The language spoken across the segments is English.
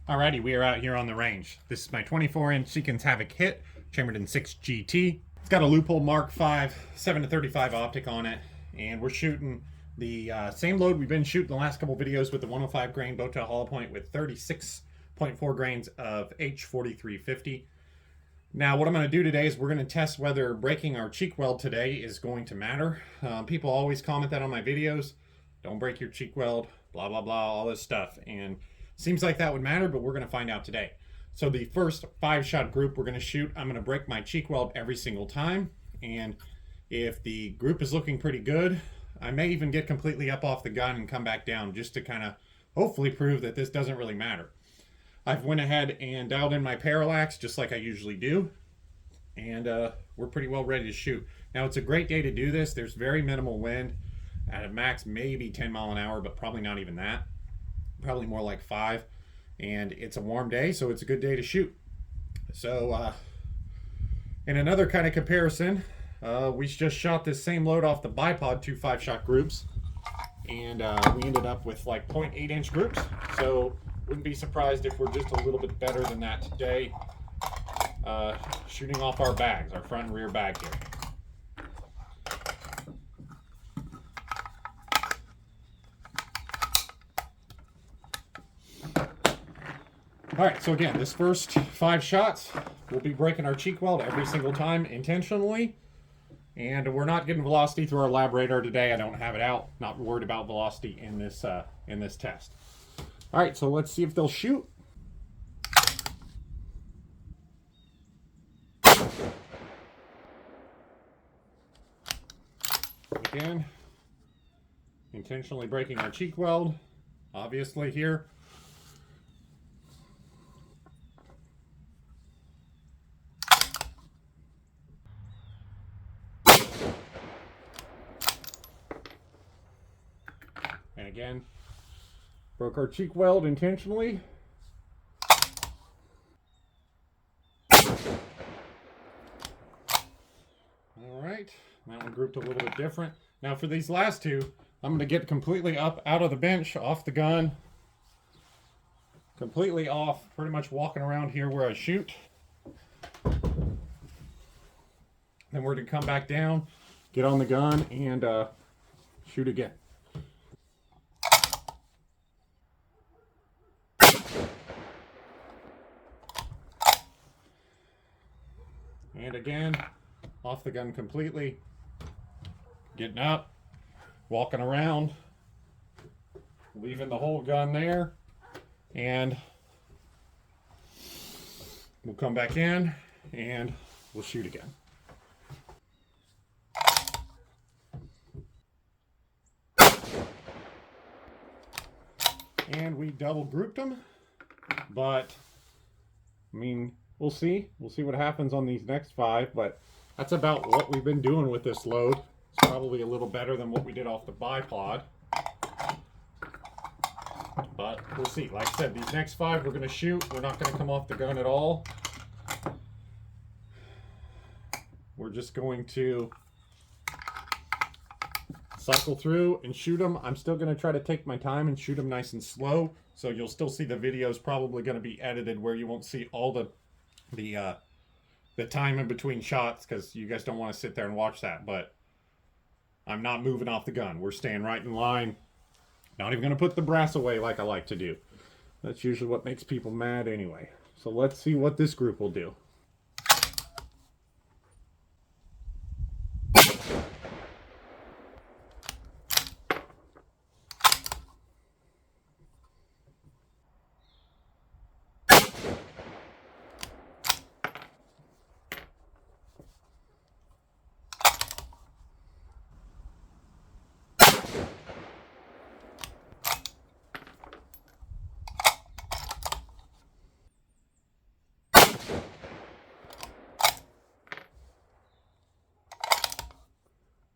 Alrighty, we are out here on the range. This is my 24-inch Seekins Havoc Hit, chambered in 6 GT. It's got a Loophole Mark V 7-35 optic on it, and we're shooting the same load we've been shooting the last couple videos with the 105 grain bow tie hollow point with 36.4 grains of H4350. Now what I'm going to do today is we're going to test whether breaking our cheek weld today is going to matter. People always comment that on my videos. Don't break your cheek weld, blah blah blah, all this stuff, and seems like that would matter, but we're going to find out today. So the first 5-shot group we're going to shoot, I'm going to break my cheek weld every single time, and if the group is looking pretty good, I may even get completely up off the gun and come back down just to kind of hopefully prove that this doesn't really matter. I've went ahead and dialed in my parallax just like I usually do, and we're pretty well ready to shoot. Now it's a great day to do this. There's very minimal wind at a max maybe 10 mile an hour, but probably not even that. Probably more like 5, and it's a warm day, so it's a good day to shoot. So in another kind of comparison, we just shot this same load off the bipod, 2 5-shot groups, and we ended up with like 0.8-inch groups, so wouldn't be surprised if we're just a little bit better than that today, shooting off our bags, our front and rear bag here. Alright, so again, this first 5 shots, we'll be breaking our cheek weld every single time intentionally. And we're not getting velocity through our lab radar today. I don't have it out. Not worried about velocity in this test. Alright, so let's see if they'll shoot. Again, intentionally breaking our cheek weld, obviously here. And again, broke our cheek weld intentionally. All right, that one grouped a little bit different. Now for these last two, I'm going to get completely up out of the bench, off the gun, completely off, pretty much walking around here where I shoot. Then we're going to come back down, get on the gun, and shoot again. And again, off the gun completely, getting up, walking around, leaving the whole gun there, and we'll come back in and we'll shoot again. And we double grouped them, but I mean, we'll see what happens on these next 5, but that's about what we've been doing with this load. It's probably a little better than what we did off the bipod, but we'll see. Like I said, these next 5 we're going to shoot. We're not going to come off the gun at all. We're just going to cycle through and shoot them. I'm still going to try to take my time and shoot them nice and slow, so you'll still see the videos probably going to be edited where you won't see all the time in between shots, because you guys don't want to sit there and watch that. But I'm not moving off the gun. We're staying right in line. Not even going to put the brass away like I like to do. That's usually what makes people mad anyway. So let's see what this group will do.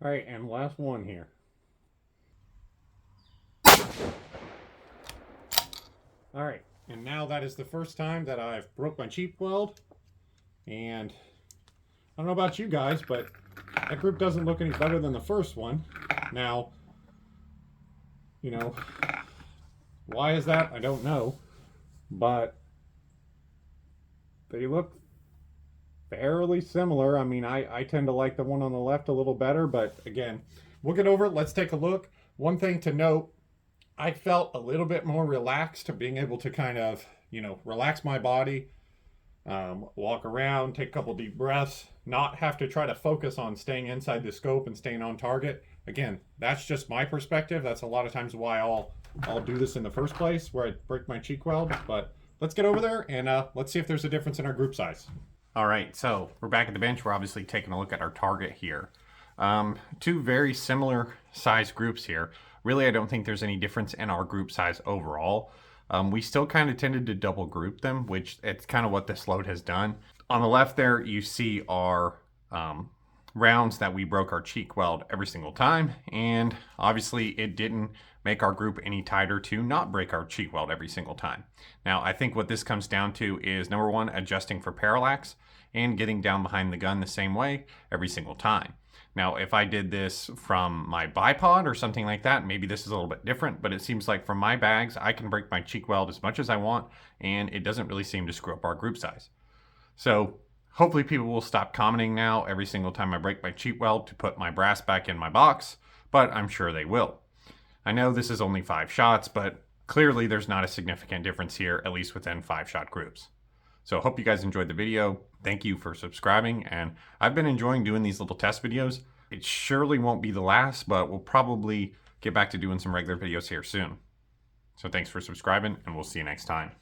All right, and last one here. All right, and now that is the first time that I've broke my cheek weld, and I don't know about you guys, but that group doesn't look any better than the first one. Now, you know, why is that? I don't know. But they look fairly similar. I mean, I tend to like the one on the left a little better, but again, we'll get over it. Let's take a look. One thing to note, I felt a little bit more relaxed, being able to kind of, relax my body, walk around, take a couple deep breaths, not have to try to focus on staying inside the scope and staying on target. Again, that's just my perspective. That's a lot of times why I'll do this in the first place, where I break my cheek weld. But let's get over there and let's see if there's a difference in our group size. All right, so we're back at the bench. We're obviously taking a look at our target here. Two very similar size groups here. Really, I don't think there's any difference in our group size overall. We still kind of tended to double group them, which it's kind of what this load has done. On the left there, you see our rounds that we broke our cheek weld every single time. And obviously it didn't make our group any tighter to not break our cheek weld every single time. Now, I think what this comes down to is, number one, adjusting for parallax and getting down behind the gun the same way every single time. Now, if I did this from my bipod or something like that, maybe this is a little bit different, but it seems like from my bags, I can break my cheek weld as much as I want, and it doesn't really seem to screw up our group size. So hopefully people will stop commenting now every single time I break my cheek weld to put my brass back in my box, but I'm sure they will. I know this is only 5 shots, but clearly there's not a significant difference here, at least within 5-shot groups. So I hope you guys enjoyed the video. Thank you for subscribing, and I've been enjoying doing these little test videos. It surely won't be the last, but we'll probably get back to doing some regular videos here soon. So thanks for subscribing, and we'll see you next time.